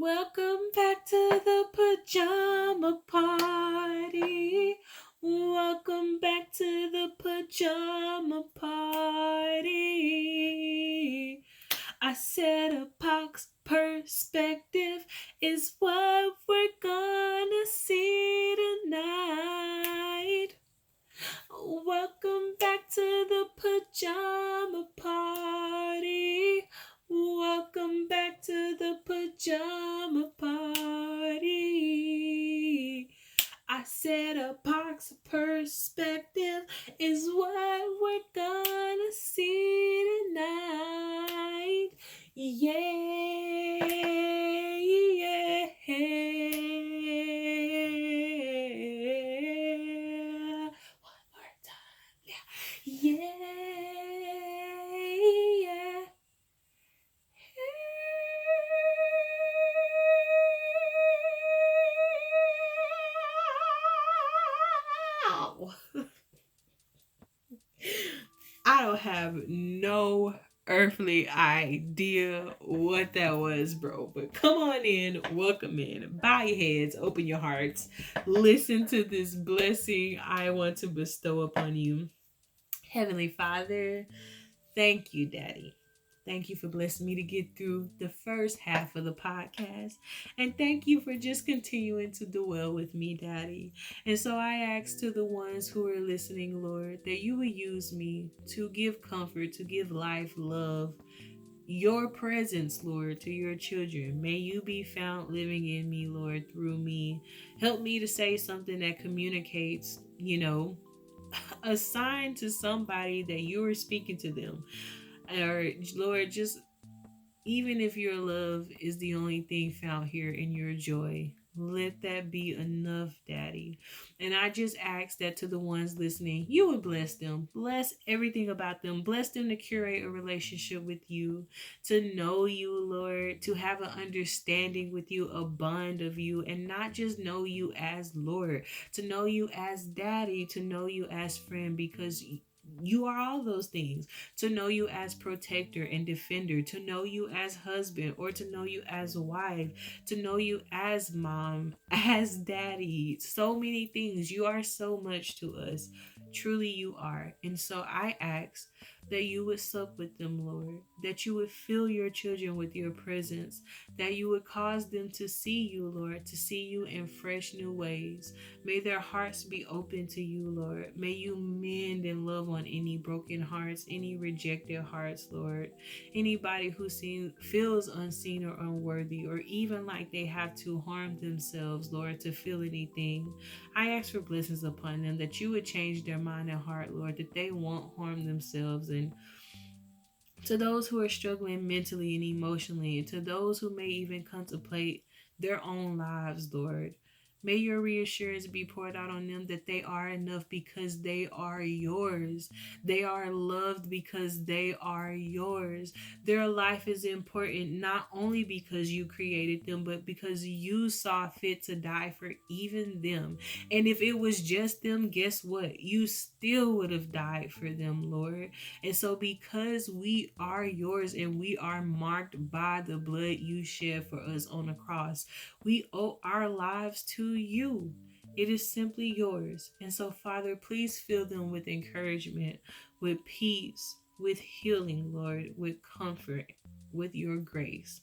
Welcome back to the pajama party. Welcome back to the pajama party. I said a pox perspective is what we're gonna see tonight. Welcome back to the pajama party. Welcome back to the pajama party. I said a box perspective is what we're gonna see tonight. Yeah, yeah. One more time. Yeah. Yeah. Ow. I don't have no earthly idea what that was, bro. But come on in, welcome in, bow your heads, open your hearts, listen to this blessing I want to bestow upon you. Heavenly Father, thank you, Daddy. Thank you for blessing me to get through the first half of the podcast. And thank you for just continuing to dwell with me, Daddy. And so I ask to the ones who are listening, Lord, that you would use me to give comfort, to give life, love, your presence, Lord, to your children. May you be found living in me, Lord, through me. Help me to say something that communicates, a sign to somebody that you are speaking to them. Or, Lord, just even if your love is the only thing found here in your joy, let that be enough, Daddy. And I just ask that to the ones listening, you would bless them. Bless everything about them. Bless them to curate a relationship with you, to know you, Lord, to have an understanding with you, a bond of you, and not just know you as Lord, to know you as Daddy, to know you as friend, because you are all those things. To know you as protector and defender, to know you as husband, or to know you as wife, to know you as mom, as daddy. So many things. You are so much to us. Truly, you are. And so I ask that you would sup with them, Lord, that you would fill your children with your presence, that you would cause them to see you, Lord, to see you in fresh new ways. May their hearts be open to you, Lord. May you mend and love on any broken hearts, any rejected hearts, Lord. Anybody who feels unseen or unworthy, or even like they have to harm themselves, Lord, to feel anything. I ask for blessings upon them, that you would change their mind and heart, Lord, that they won't harm themselves. And to those who are struggling mentally and emotionally, and to those who may even contemplate their own lives, Lord, may your reassurance be poured out on them that they are enough because they are yours. They are loved because they are yours. Their life is important not only because you created them, but because you saw fit to die for even them. And if it was just them, guess what? You still would have died for them, Lord. And so, because we are yours and we are marked by the blood you shed for us on the cross, we owe our lives to you. It is simply yours. And so, Father, please fill them with encouragement, with peace, with healing, Lord, with comfort, with your grace.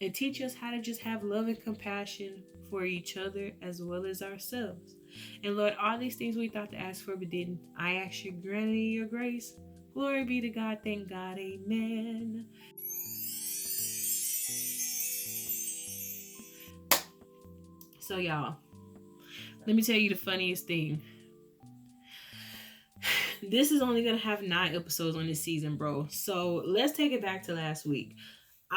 And teach us how to just have love and compassion for each other as well as ourselves. And Lord, all these things we thought to ask for but didn't, I ask you, granted in your grace. Glory be to God. Thank God. Amen. So, y'all, let me tell you the funniest thing. This is only going to have 9 episodes on this season, bro. So, let's take it back to last week.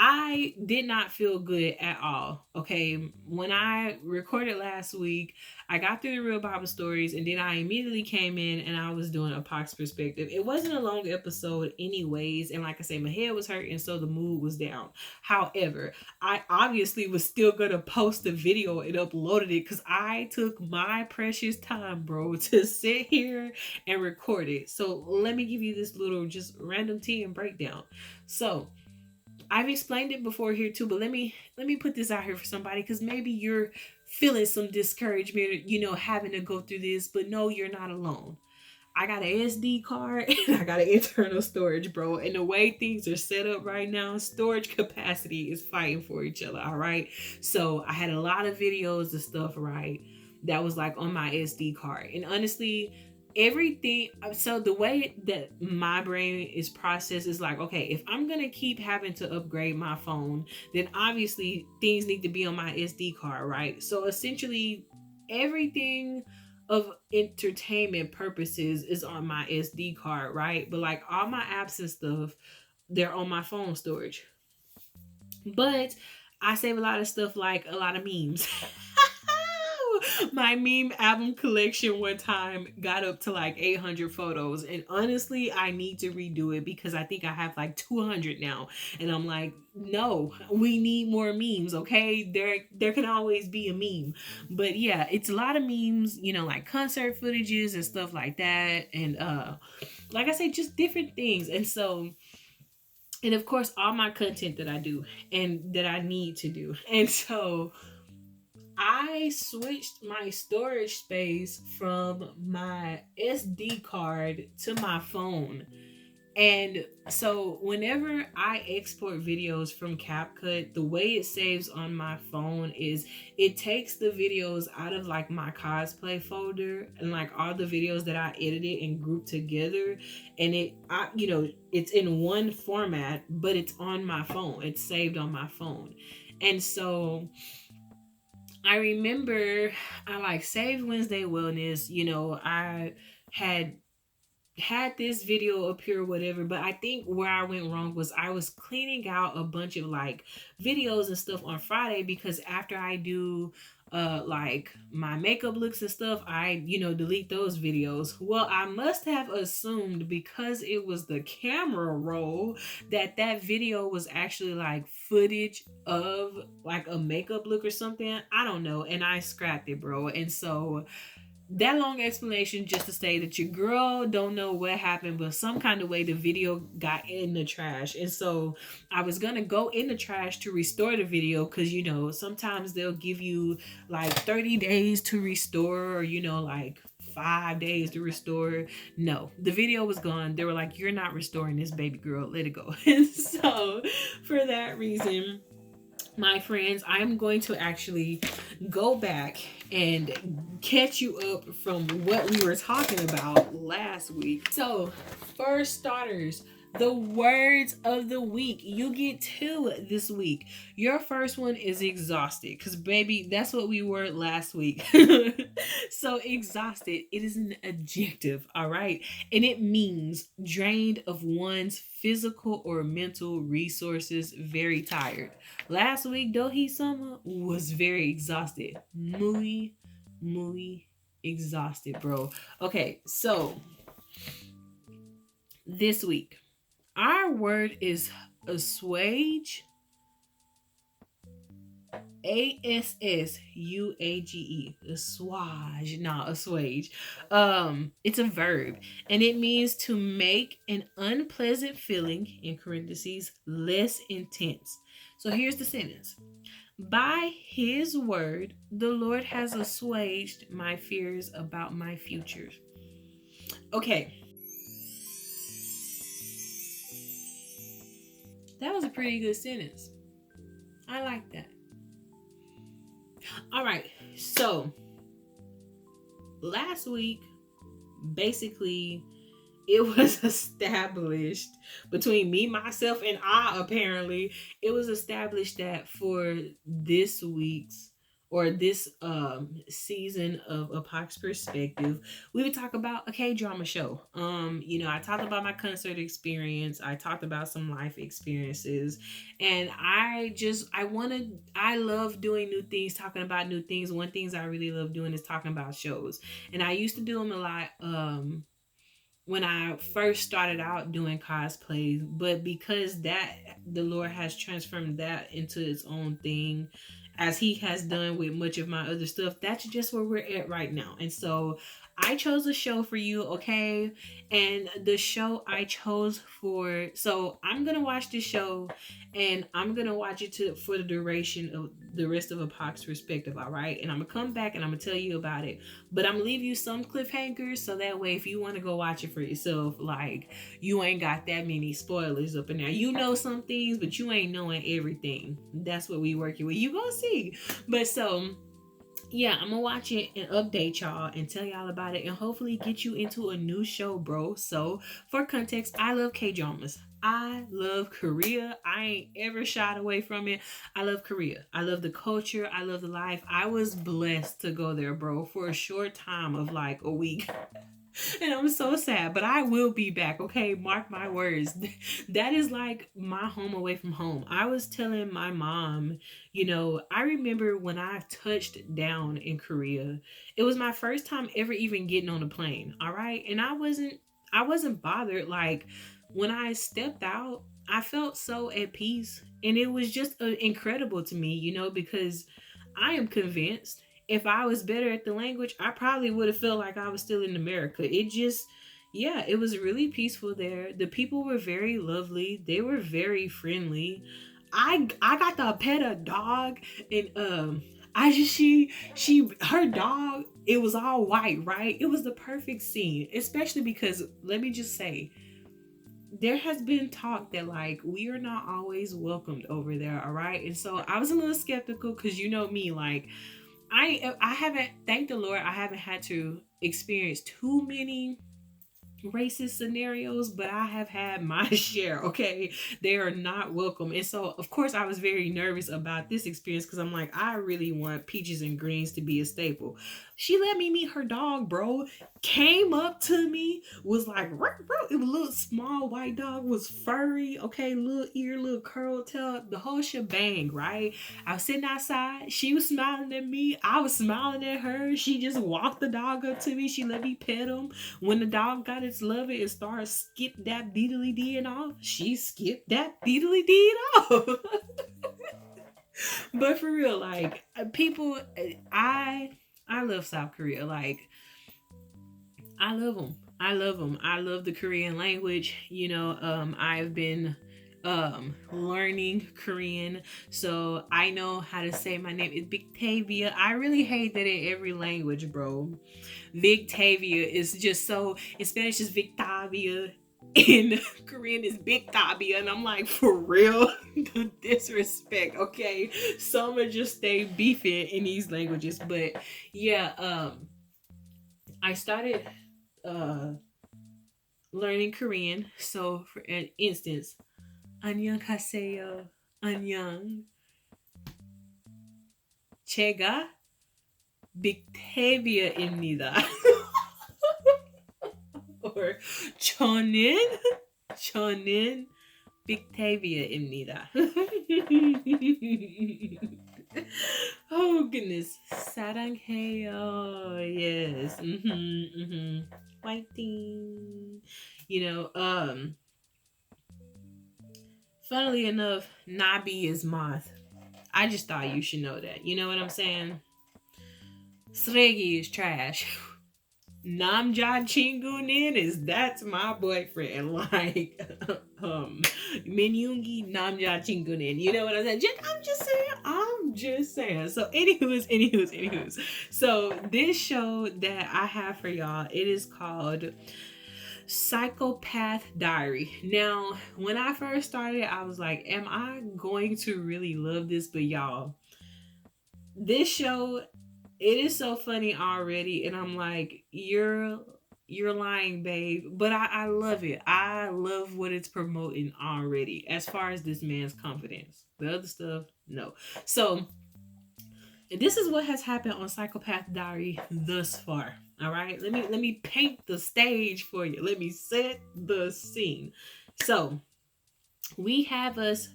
I did not feel good at all. Okay. When I recorded last week, I got through the real Bible stories and then I immediately came in and I was doing a Pox perspective. It wasn't a long episode, anyways. And like I said, my head was hurting, so the mood was down. However, I obviously was still going to post the video and uploaded it because I took my precious time, bro, to sit here and record it. So let me give you this little just random tea and breakdown. So, I've explained it before here too, but let me put this out here for somebody, because maybe you're feeling some discouragement, having to go through this, but no, you're not alone. I got an SD card and I got an internal storage, bro. And the way things are set up right now, storage capacity is fighting for each other. All right. So I had a lot of videos and stuff, right? That was like on my SD card. And honestly, everything, so the way that my brain is processed is like, okay, if I'm going to keep having to upgrade my phone, then obviously things need to be on my SD card, right? So essentially, everything of entertainment purposes is on my SD card, right? But like all my apps and stuff, they're on my phone storage. But I save a lot of stuff, like a lot of memes. My meme album collection one time got up to like 800 photos, and honestly I need to redo it because I think I have like 200 now, and I'm like, no, we need more memes. Okay, there can always be a meme. But yeah, it's a lot of memes, like concert footages and stuff like that, and like I say, just different things. And so, and of course all my content that I do and that I need to do. And so I switched my storage space from my SD card to my phone. And so whenever I export videos from CapCut, the way it saves on my phone is it takes the videos out of like my cosplay folder and like all the videos that I edited and grouped together, and it's in one format, but it's on my phone. It's saved on my phone. And so I remember I like saved Wednesday Wellness. I had this video appear, whatever, but I think where I went wrong was I was cleaning out a bunch of like videos and stuff on Friday, because after I do like my makeup looks and stuff, I delete those videos. Well, I must have assumed, because it was the camera roll, that video was actually like footage of like a makeup look or something. I don't know, and I scrapped it, bro. And so that long explanation just to say that your girl don't know what happened, but some kind of way the video got in the trash. And so I was gonna go in the trash to restore the video, because sometimes they'll give you like 30 days to restore, or like 5 days to restore. No, the video was gone. They were like, you're not restoring this, baby girl, let it go. And so for that reason, my friends, I'm going to actually go back and catch you up from what we were talking about last week. So, for starters, the words of the week. You get two this week. Your first one is exhausted, because baby, that's what we were last week. So exhausted, it is an adjective, all right, and it means drained of one's physical or mental resources, very tired. Last week, Dohi Sama was very exhausted, muy exhausted, bro. Okay, so this week our word is assuage. ASSUAGE. Assuage. Not assuage. It's a verb, and it means to make an unpleasant feeling, in parentheses, less intense. So here's the sentence. By his word, the Lord has assuaged my fears about my future. Okay, that was a pretty good sentence. I like that. All right, so last week, basically, it was established between me, myself, and I, apparently, it was established that for this week's, or this season of Apoc's Perspective, we would talk about a K-drama show. I talked about my concert experience, I talked about some life experiences, and I love doing new things, talking about new things. One things I really love doing is talking about shows. And I used to do them a lot when I first started out doing cosplay, but because that the Lord has transformed that into its own thing, as He has done with much of my other stuff, that's just where we're at right now. And so I chose a show for you, okay? And the show I chose for, so I'm gonna watch this show, and I'm gonna watch it to for the duration of the rest of a Pac's perspective, all right? And I'm gonna come back and I'm gonna tell you about it. But I'm gonna leave you some cliffhangers so that way if you want to go watch it for yourself, like you ain't got that many spoilers up in there. You know some things, but you ain't knowing everything. That's what we working with. You gonna see. But so yeah, I'm gonna watch it and update y'all and tell y'all about it and hopefully get you into a new show, bro. So, for context, I love K dramas. I love Korea. I ain't ever shied away from it. I love Korea. I love the culture. I love the life. I was blessed to go there, bro, for a short time of like a week. And I'm so sad, but I will be back, okay? Mark my words. That is like my home away from home. I was telling my mom, I remember when I touched down in Korea. It was my first time ever even getting on a plane, all right? And I wasn't bothered. Like when I stepped out, I felt so at peace. And it was just incredible to me, because I am convinced if I was better at the language, I probably would have felt like I was still in America. It just, yeah, it was really peaceful there. The people were very lovely. They were very friendly. I got to pet a dog, and I just she her dog. It was all white, right? It was the perfect scene, especially because let me just say, there has been talk that like we are not always welcomed over there, all right? And so I was a little skeptical because you know me, like I haven't, thank the Lord, I haven't had to experience too many racist scenarios, but I have had my share, okay? They are not welcome. And so, of course, I was very nervous about this experience because I'm like, I really want peaches and greens to be a staple. She let me meet her dog, bro. Came up to me, was like, "Ruh, ruh." It was a little small white dog, was furry, okay, little ear, little curl tail, the whole shebang, right? I was sitting outside. She was smiling at me. I was smiling at her. She just walked the dog up to me. She let me pet him. When the dog got its loving and started skip that beedly dee off, she skipped that beedly dee off. But for real, like people, I love South Korea. Like I love them. I love them. I love the Korean language. I've been learning Korean, so I know how to say my name. It's 𝕯𝖆𝖆. I really hate that in every language, bro. 𝕯𝖆𝖆 is just so, in Spanish is Victavia, in Korean is Victavia, and I'm like, for real? The disrespect, okay? So I'm gonna just stay beefing in these languages. But yeah, I started uh learning Korean. So for an instance, 안녕하세요, 안녕, 제가 빅테비아입니다. Or 저는 빅테비아입니다. Oh goodness, 사랑해요. Yes. Fighting. Funnily enough, Nabi is moth. I just thought you should know that. You know what I'm saying? Sregi is trash. Namja Chingunin that's my boyfriend. Like Minyungi Namja Chingunin. You know what I'm saying? I'm just saying. So anywho's. So this show that I have for y'all, it is called Psychopath Diary. Now, when I first started, I was like, am I going to really love this? But y'all, this show, it is so funny already, and I'm like, you're lying, babe. But I love it. I love what it's promoting already as far as this man's confidence. The other stuff, no. So this is what has happened on Psychopath Diary thus far. All right, let me paint the stage for you. Let me set the scene. So we have us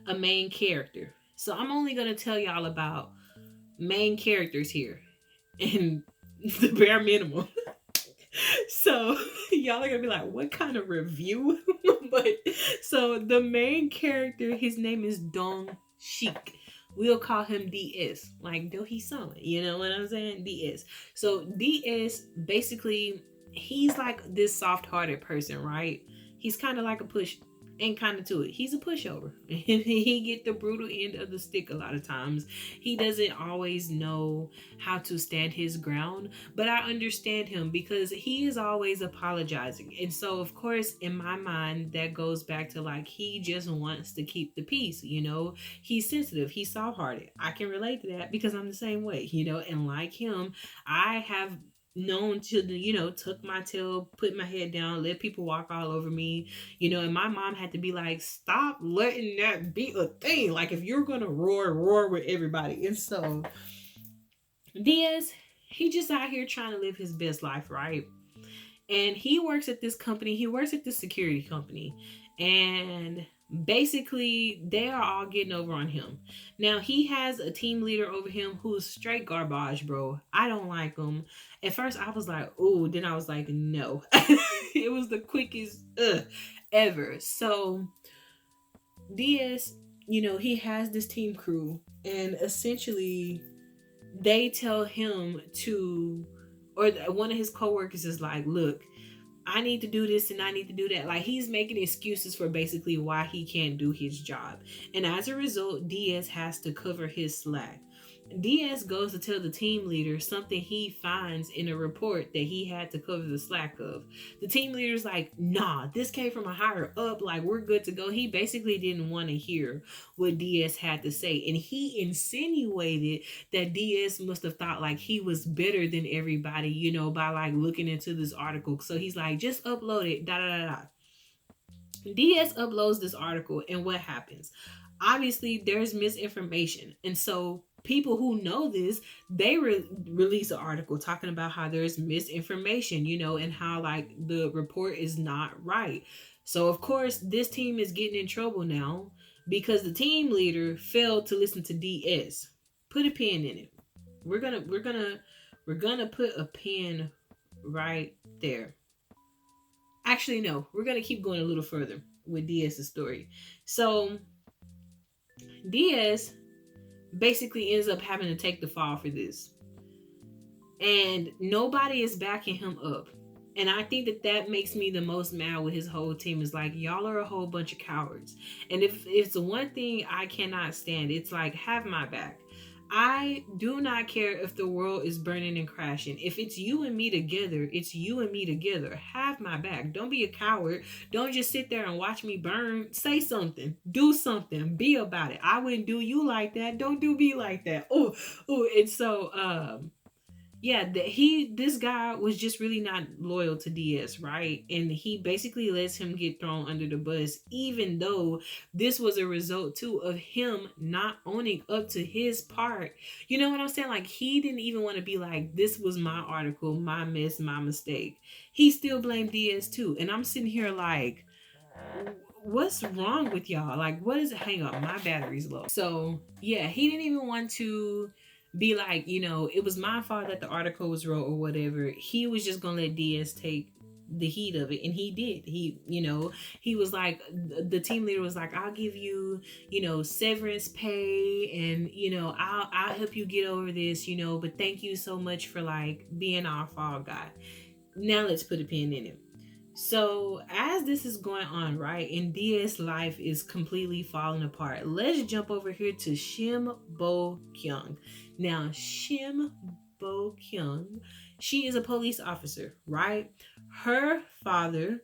a main character. So I'm only gonna tell y'all about main characters here and the bare minimum. So y'all are gonna be like, what kind of review? But so the main character, his name is Dong-sik. we'll call him DS, like do he son, you know what I'm saying? DS. So DS basically, he's like this soft-hearted person, right? He's kind of like a push and kind of to it. He's a pushover. He get the brutal end of the stick a lot of times. He doesn't always know how to stand his ground, but I understand him because he is always apologizing. And so of course in my mind that goes back to like he just wants to keep the peace, you know. He's sensitive, he's soft-hearted. I can relate to that because I'm the same way, you know, and like him, I have known to, you know, tuck my tail, put my head down, let people walk all over me, you know. And my mom had to be like, stop letting that be a thing. Like if you're gonna roar, roar with everybody. And so Diaz, he just out here trying to live his best life, right? And he works at this company, he works at this security company, and basically they are all getting over on him. Now he has a team leader over him who's straight garbage, bro. I don't like him. At first I was like, ooh, then I was like, no. It was the quickest ever. So DS, you know, he has this team crew, and essentially they tell him to, or one of his coworkers is like, look, I need to do this and I need to do that. Like he's making excuses for basically why he can't do his job. And as a result, Diaz has to cover his slack. Diaz goes to tell the team leader something he finds in a report that he had to cover the slack of. The team leader's like, nah, this came from a higher up. Like, we're good to go. He basically didn't want to hear what Diaz had to say. And he insinuated that Diaz must have thought like he was better than everybody, you know, by like looking into this article. So he's like, just upload it, da da da da. DS uploads this article, and what happens? Obviously, there's misinformation, and so people who know this, they release an article talking about how there's misinformation, you know, and how like the report is not right. So of course, this team is getting in trouble now because the team leader failed to listen to DS. Put a pin in it. We're gonna put a pin right there. Actually, no, we're gonna keep going a little further with Diaz's story. So Diaz basically ends up having to take the fall for this, and nobody is backing him up. And I think that that makes me the most mad with his whole team is like, y'all are a whole bunch of cowards. And if it's the one thing I cannot stand, it's like, have my back. I do not care if the world is burning and crashing. If it's you and me together, it's you and me together. Have my back. Don't be a coward. Don't just sit there and watch me burn. Say something. Do something. Be about it. I wouldn't do you like that. Don't do me like that. Oh, and so yeah, that this guy was just really not loyal to DS, right? And he basically lets him get thrown under the bus, even though this was a result too of him not owning up to his part. You know what I'm saying? Like he didn't even want to be like, this was my article, my miss, my mistake. He still blamed DS too. And I'm sitting here like, what's wrong with y'all? Like, what is it? Hang up, my battery's low. So yeah, he didn't even want to be like, you know, it was my fault that the article was wrote or whatever. He was just gonna let DS take the heat of it, and he did. He, you know, he was like, the team leader was like, I'll give you, you know, severance pay, and you know, I'll help you get over this, you know, but thank you so much for like being our fall guy. Now let's put a pin in it. So as this is going on, right, and DS life is completely falling apart, let's jump over here to Shim Bo Kyung. Now, Shim Bo Kyung, she is a police officer, right? Her father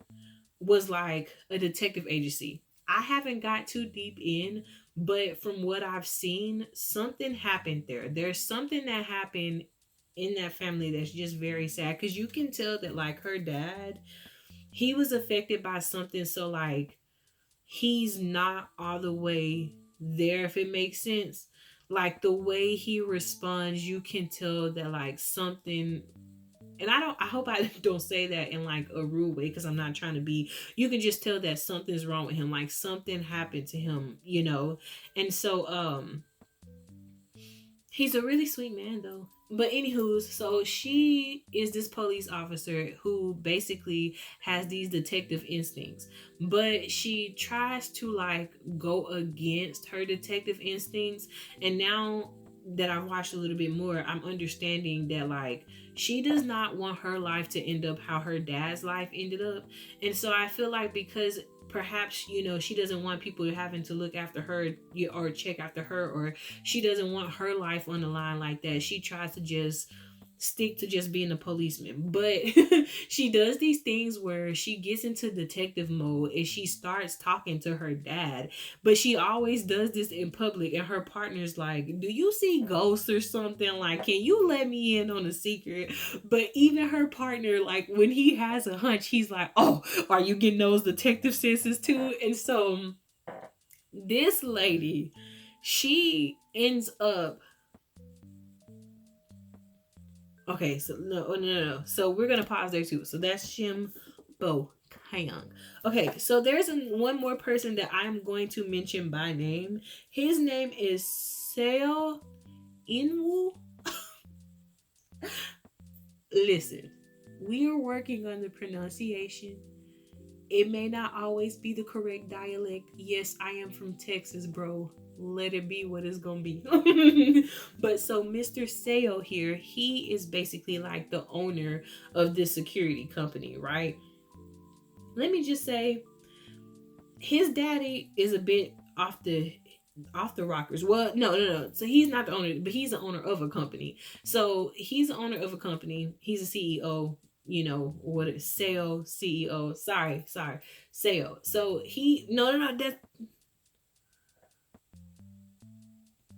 was like a detective agency. I haven't got too deep in, but from what I've seen, something happened there. There's something that happened in that family that's just very sad because you can tell that like her dad, he was affected by something, so like he's not all the way there, if it makes sense. Like the way he responds, you can tell that like something, and I hope I don't say that in like a rude way because I'm not trying to be, you can just tell that something's wrong with him, like something happened to him, you know. And so he's a really sweet man though. But anywho, so she is this police officer who basically has these detective instincts, but she tries to like go against her detective instincts. And now that I've watched a little bit more, I'm understanding that like she does not want her life to end up how her dad's life ended up. And so I feel like because perhaps she doesn't want people having to look after her or check after her, or she doesn't want her life on the line like that. She tries to just stick to just being a policeman. But she does these things where she gets into detective mode and she starts talking to her dad. But she always does this in public, and her partner's like, "Do you see ghosts or something? Like, can you let me in on a secret?" But even her partner, like when he has a hunch, he's like, "Oh, are you getting those detective senses too?" And so this lady, she ends up, okay, so no. So we're gonna pause there too. So that's Shim Bo Kyung. Okay, so there's one more person that I'm going to mention by name. His name is Seo Inwoo. Listen, we are working on the pronunciation. It may not always be the correct dialect. Yes, I am from Texas, bro. Let it be what it's gonna be. But so Mr. Seo here, he is basically like the owner of this security company, right? Let me just say, his daddy is a bit off the rockers. Well, no. So he's not the owner, but he's the owner of a company. So he's the owner of a company. He's a CEO. What is sale CEO? Sorry, sale. So he no. That's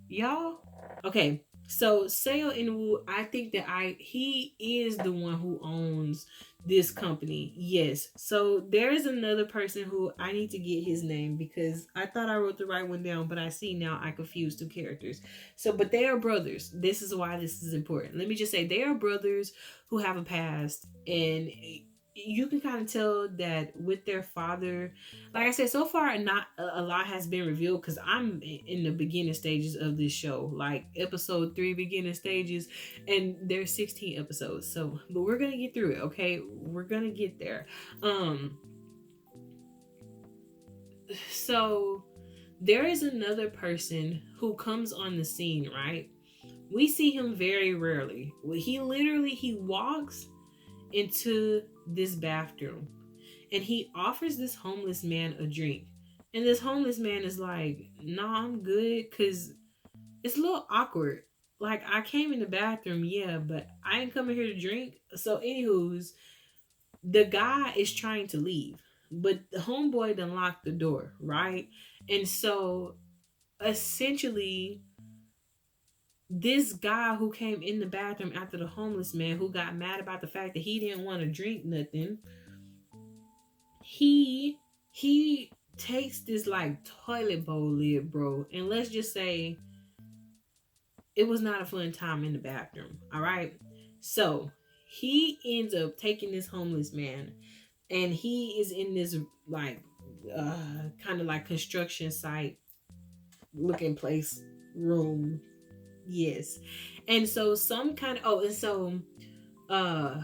y'all. Okay, so Seo Inwoo, I think that he is the one who owns this company. Yes. So there is another person who I need to get his name because I thought I wrote the right one down, but I see now I confused two characters. So, but they are brothers. This is why this is important. Let me just say they are brothers who have a past, and you can kind of tell that with their father. Like I said, so far not a lot has been revealed because I'm in the beginning stages of this show, like episode 3 beginning stages, and there's 16 episodes. So, but we're gonna get through it, okay? We're gonna get there. Um, so there is another person who comes on the scene, right? We see him very rarely. He walks into this bathroom and he offers this homeless man a drink. And this homeless man is like, "Nah, I'm good," because it's a little awkward. Like, I came in the bathroom, yeah, but I ain't coming here to drink. So, anywho's, the guy is trying to leave, but the homeboy done locked the door, right? And so, essentially, this guy who came in the bathroom after the homeless man who got mad about the fact that he didn't want to drink nothing, he takes this like toilet bowl lid, bro, and let's just say it was not a fun time in the bathroom. All right, so he ends up taking this homeless man, and he is in this like kind of like construction site looking place room. Yes, and so some kind of and so uh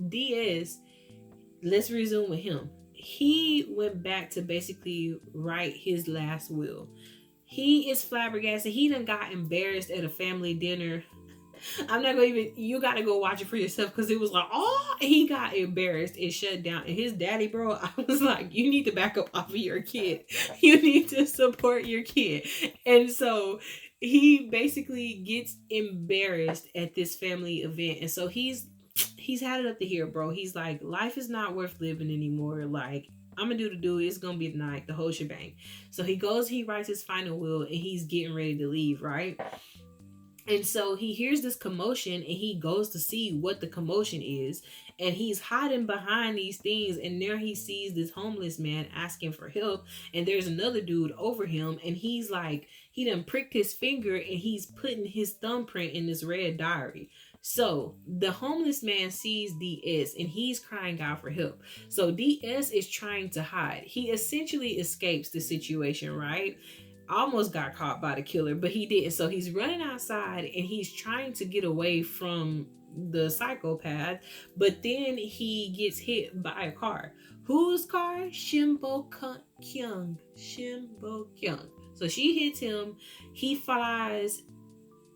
DS, let's resume with him. He went back to basically write his last will. He is flabbergasted. He done got embarrassed at a family dinner. I'm not gonna even. You gotta go watch it for yourself because it was like, oh, he got embarrassed and shut down. And his daddy, bro, I was like, you need to back up off of your kid. You need to support your kid. And so he basically gets embarrassed at this family event, and so he's had it up to here, bro. He's like, life is not worth living anymore. Like, I'm gonna do the do. It's gonna be the night, the whole shebang. So he goes, he writes his final will, and he's getting ready to leave, right? And so he hears this commotion and he goes to see what the commotion is. And he's hiding behind these things. And there he sees this homeless man asking for help. And there's another dude over him. And he's like, he done pricked his finger and he's putting his thumbprint in this red diary. So the homeless man sees DS and he's crying out for help. So DS is trying to hide. He essentially escapes the situation, right? almost got caught by the killer, but he didn't. So he's running outside and he's trying to get away from the psychopath, but then he gets hit by a car. Whose car? Shimbo Kyung. So she hits him. He flies.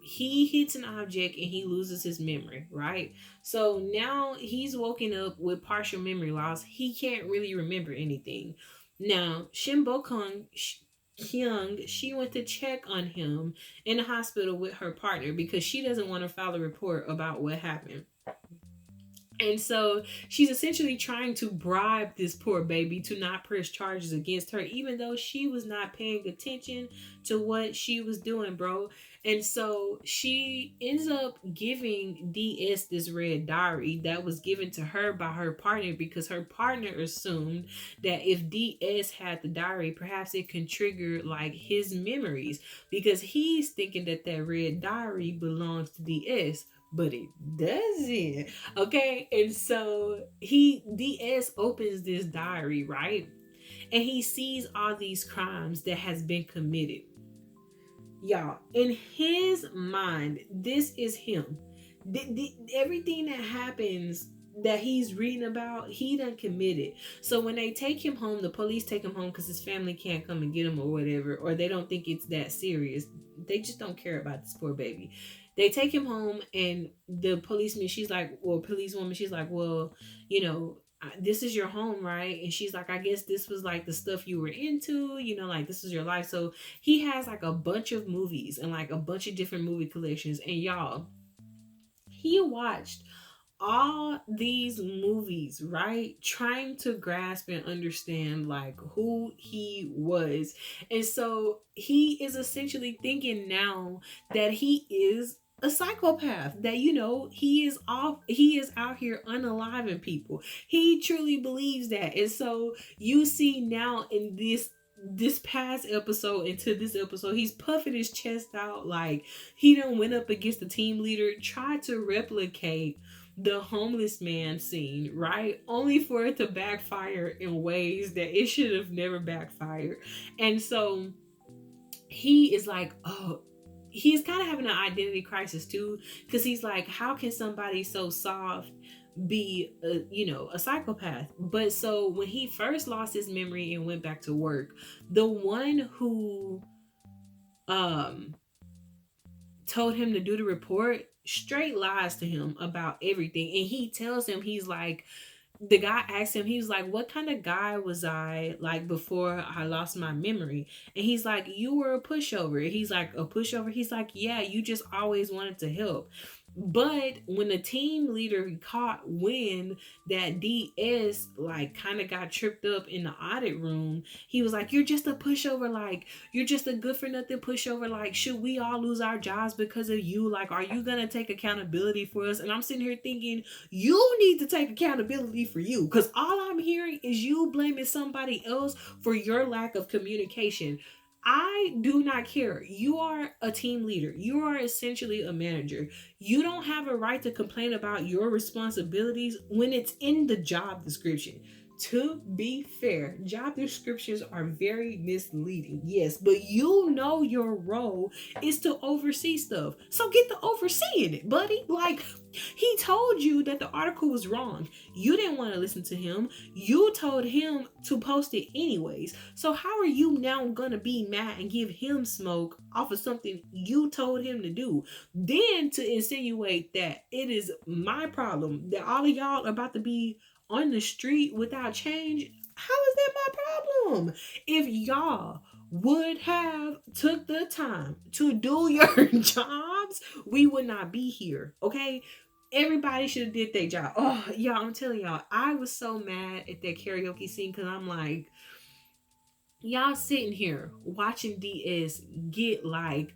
He hits an object and he loses his memory, right? So now he's woken up with partial memory loss. He can't really remember anything. Now, Kyung, she went to check on him in the hospital with her partner because she doesn't want to file a report about what happened. And so she's essentially trying to bribe this poor baby to not press charges against her, even though she was not paying attention to what she was doing, bro. And so she ends up giving DS this red diary that was given to her by her partner because her partner assumed that if DS had the diary, perhaps it can trigger like his memories because he's thinking that that red diary belongs to DS, but it doesn't. Okay, and so he DS opens this diary, right? And he sees all these crimes that has been committed. Y'all, in his mind, this is him. Everything that happens that he's reading about, he done committed. So when they take him home, the police take him home because his family can't come and get him or whatever, or they don't think it's that serious. They just don't care about this poor baby. They take him home, and the policeman, she's like, well, policewoman, she's like, well, you know, this is your home, right? And she's like, I guess this was like the stuff you were into, you know, like this is your life. So he has like a bunch of movies and like a bunch of different movie collections. And y'all, he watched all these movies, right? Trying to grasp and understand like who he was. And so he is essentially thinking now that he is a psychopath, that you know he is out here unaliving people. He truly believes that. And so you see now in this past episode into this episode, he's puffing his chest out like he done went up against the team leader, tried to replicate the homeless man scene, right? Only for it to backfire in ways that it should have never backfired. And so he is like, oh, he's kind of having an identity crisis too, because he's like, how can somebody so soft be a psychopath? But so when he first lost his memory and went back to work, the one who told him to do the report straight lies to him about everything. And he tells him, he's like, the guy asked him, he was like, what kind of guy was I like before I lost my memory? And he's like, you were a pushover. He's like, a pushover? He's like, yeah, you just always wanted to help. But when the team leader caught wind that DS like kind of got tripped up in the audit room, he was like, you're just a pushover, like you're just a good for nothing pushover, like should we all lose our jobs because of you? Like, are you gonna take accountability for us? And I'm sitting here thinking, you need to take accountability for you, because all I'm hearing is you blaming somebody else for your lack of communication. I do not care. You are a team leader. You are essentially a manager. You don't have a right to complain about your responsibilities when it's in the job description. To be fair, job descriptions are very misleading, yes, but you know your role is to oversee stuff. So get to overseeing it, buddy. Like, he told you that the article was wrong. You didn't want to listen to him. You told him to post it anyways. So how are you now gonna be mad and give him smoke off of something you told him to do? Then to insinuate that it is my problem that all of y'all are about to be on the street without change. How is that my problem? If y'all would have took the time to do your jobs, we would not be here. Okay, everybody should have did their job. Oh, y'all, I'm telling y'all, I was so mad at that karaoke scene because I'm like, y'all sitting here watching DS get like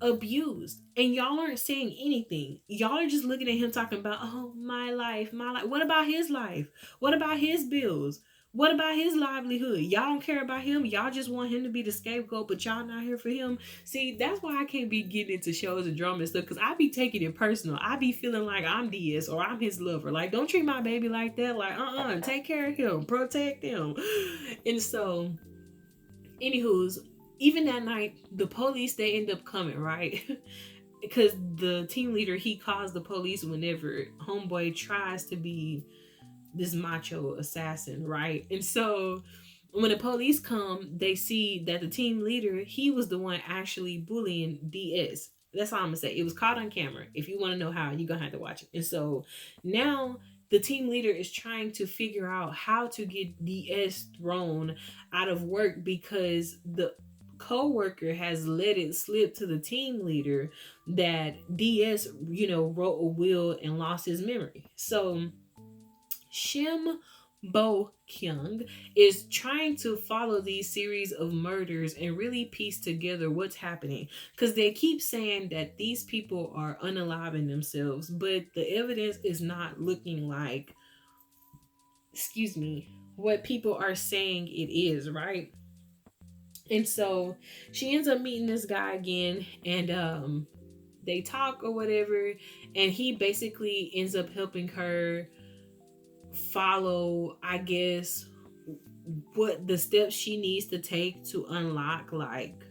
abused and y'all aren't saying anything. Y'all are just looking at him talking about, oh, my life, my life. What about his life? What about his bills? What about his livelihood? Y'all don't care about him. Y'all just want him to be the scapegoat, but y'all not here for him. See, that's why I can't be getting into shows and drama and stuff, because I be taking it personal. I be feeling like I'm DS or I'm his lover. Like, don't treat my baby like that. Like, take care of him, protect him. And so, anywho's, even that night, the police, they end up coming, right? Because the team leader, he calls the police whenever homeboy tries to be this macho assassin, right? And so when the police come, they see that the team leader, he was the one actually bullying DS. That's all I'm gonna say. It was caught on camera. If you want to know how, you're gonna have to watch it. And so now the team leader is trying to figure out how to get DS thrown out of work because the co-worker has let it slip to the team leader that DS, wrote a will and lost his memory. So Shim Bo Kyung is trying to follow these series of murders and really piece together what's happening, because they keep saying that these people are unaliving themselves, but the evidence is not looking like, excuse me, what people are saying it is, right? And so she ends up meeting this guy again, and they talk or whatever, and he basically ends up helping her follow, I guess, what the steps she needs to take to unlock like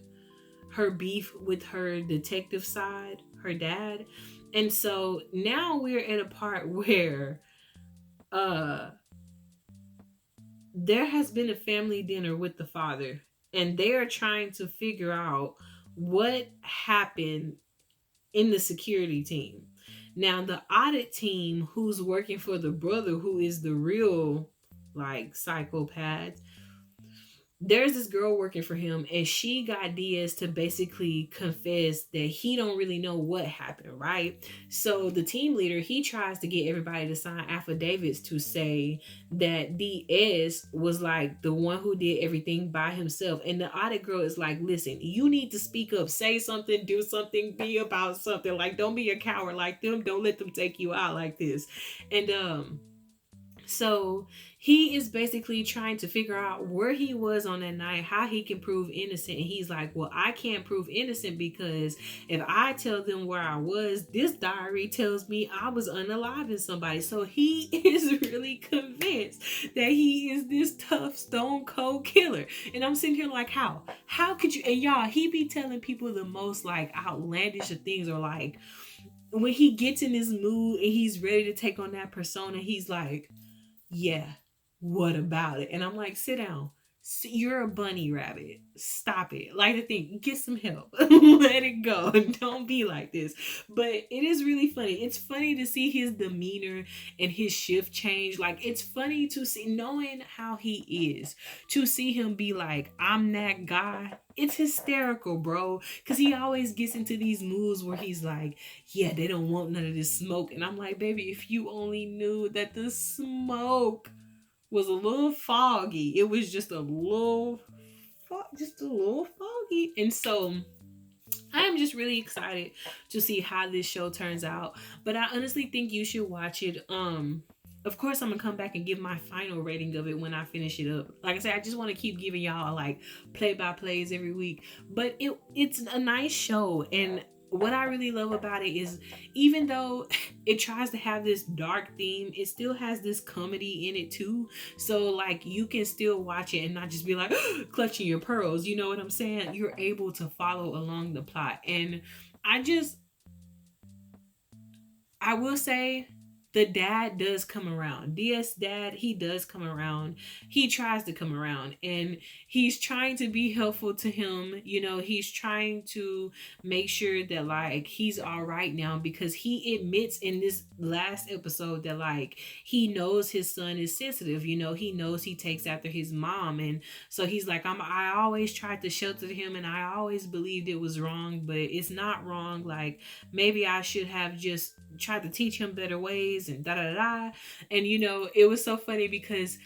her beef with her detective side, her dad. And so now we're at a part where uh there has been a family dinner with the father, and they are trying to figure out what happened in the security team. Now, the audit team, who's working for the brother, who is the real like psychopath, there's this girl working for him, and she got Diaz to basically confess that he don't really know what happened, right? So the team leader, he tries to get everybody to sign affidavits to say that Diaz was like the one who did everything by himself. And the audit girl is like, listen, you need to speak up, say something, do something, be about something. Like, don't be a coward like them. Don't let them take you out like this. And so he is basically trying to figure out where he was on that night, how he can prove innocent. And he's like, well, I can't prove innocent because if I tell them where I was, this diary tells me I was unaliving somebody. So he is really convinced that he is this tough stone cold killer. And I'm sitting here like, how? How could you? And y'all, he be telling people the most like outlandish of things, or like when he gets in this mood and he's ready to take on that persona, he's like, yeah, what about it? And I'm like, sit down. You're a bunny rabbit. Stop it. Like the thing, get some help. Let it go. Don't be like this. But it is really funny. It's funny to see his demeanor and his shift change. Like, it's funny to see, knowing how he is, to see him be like, I'm that guy. It's hysterical, bro. Because he always gets into these moods where he's like, yeah, they don't want none of this smoke. And I'm like, baby, if you only knew that the smoke was a little foggy. It was just a little, foggy. And so I am just really excited to see how this show turns out. But I honestly think you should watch it. Of course, I'm gonna come back and give my final rating of it when I finish it up. Like I said, I just want to keep giving y'all like play by plays every week. But it's a nice show, and what I really love about it is, even though it tries to have this dark theme, it still has this comedy in it too. So like you can still watch it and not just be like clutching your pearls. You know what I'm saying? You're able to follow along the plot, and I just I will say the dad does come around. DS dad, he does come around. He tries to come around, and he's trying to be helpful to him. He's trying to make sure that like he's all right now, because he admits in this last episode that like he knows his son is sensitive. He knows he takes after his mom, and so he's like, I always tried to shelter him, and I always believed it was wrong, but it's not wrong. Like, maybe I should have just tried to teach him better ways, and da da da. And it was so funny because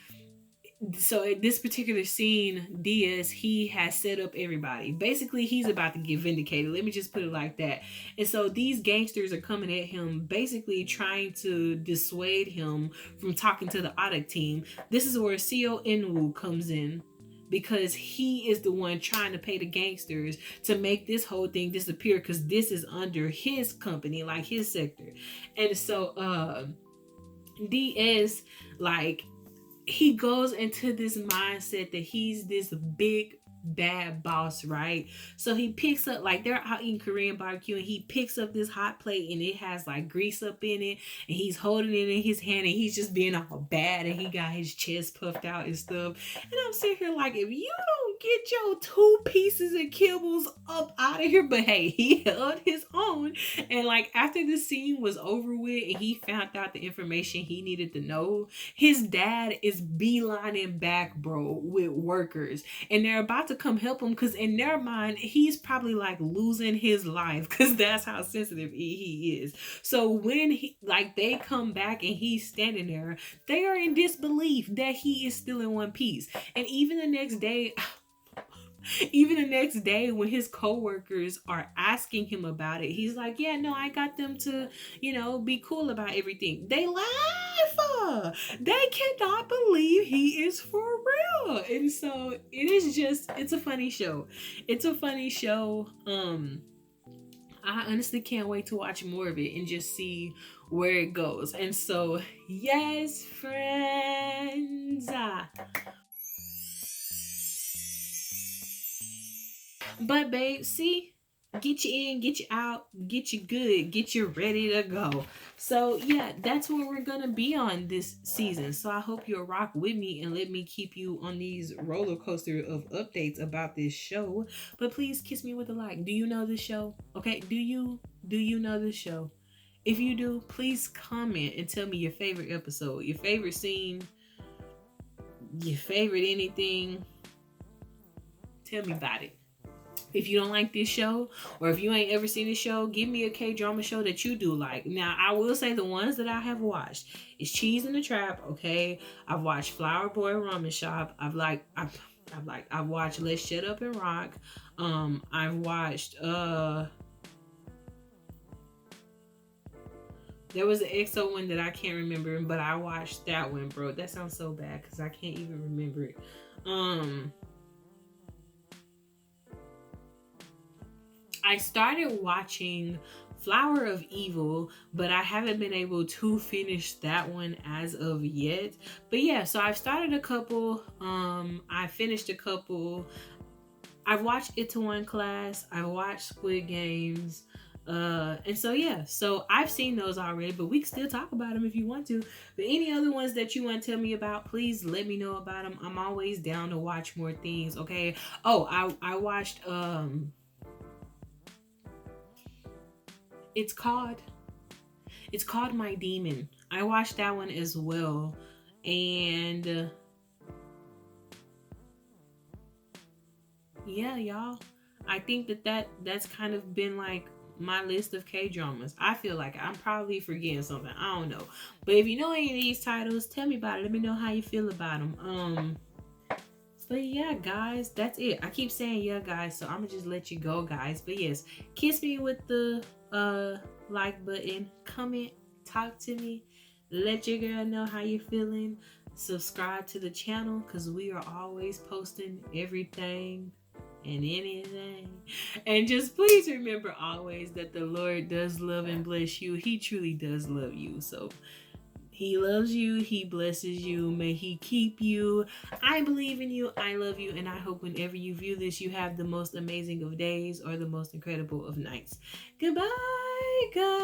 so in this particular scene, Diaz, he has set up everybody. Basically, he's about to get vindicated. Let me just put it like that. And so these gangsters are coming at him, basically trying to dissuade him from talking to the audit team. This is where Seo In-woo comes in, because he is the one trying to pay the gangsters to make this whole thing disappear, because this is under his company, like his sector. And so DS, like, he goes into this mindset that he's this big bad boss, right? So he picks up, like, they're out eating Korean barbecue, and he picks up this hot plate, and it has like grease up in it, and he's holding it in his hand, and he's just being all bad, and he got his chest puffed out and stuff. And I'm sitting here like, if you don't get your two pieces of kibbles up out of here, but hey, he held his own. And like after the scene was over with and he found out the information he needed to know, his dad is beelining back, bro, with workers, and they're about to come help him because in their mind he's probably like losing his life because that's how sensitive he is. So when he, like, they come back and he's standing there, they are in disbelief that he is still in one piece. And even the next day when his coworkers are asking him about it, he's like, yeah, no, I got them to, be cool about everything. They laugh. They cannot believe he is for real. And so it's a funny show. It's a funny show. I honestly can't wait to watch more of it and just see where it goes. And so, yes, friends. But babe, see, get you in, get you out, get you good, get you ready to go. So yeah, that's what we're gonna be on this season. So I hope you'll rock with me and let me keep you on these roller coaster of updates about this show. But please kiss me with a like. Do you know this show? Okay, do you know this show? If you do, please comment and tell me your favorite episode, your favorite scene, your favorite anything. Tell me about it. If you don't like this show, or if you ain't ever seen this show, give me a K-drama show that you do like. Now, I will say the ones that I have watched is Cheese in the Trap, okay? I've watched Flower Boy Ramen Shop. I've watched Let's Shut Up and Rock. I've watched there was an EXO one that I can't remember, but I watched that one, bro. That sounds so bad because I can't even remember it. I started watching Flower of Evil, but I haven't been able to finish that one as of yet. But yeah, so I've started a couple. I finished a couple. I've watched Itaewon Class. I watched Squid Games. And so yeah, so I've seen those already, but we can still talk about them if you want to. But any other ones that you want to tell me about, please let me know about them. I'm always down to watch more things. Okay. Oh, I watched It's called My Demon. I watched that one as well. And yeah, y'all. I think that's kind of been like my list of K-dramas. I feel like I'm probably forgetting something. I don't know. But if you know any of these titles, tell me about it. Let me know how you feel about them. But yeah, guys, that's it. I keep saying yeah, guys, so I'm gonna just let you go, guys. But yes, kiss me with the like button, comment, talk to me, let your girl know how you're feeling. Subscribe to the channel because we are always posting everything and anything. And just please remember always that the Lord does love and bless you. He truly does love you. So he loves you. He blesses you. May he keep you. I believe in you. I love you. And I hope whenever you view this, you have the most amazing of days or the most incredible of nights. Goodbye, guys.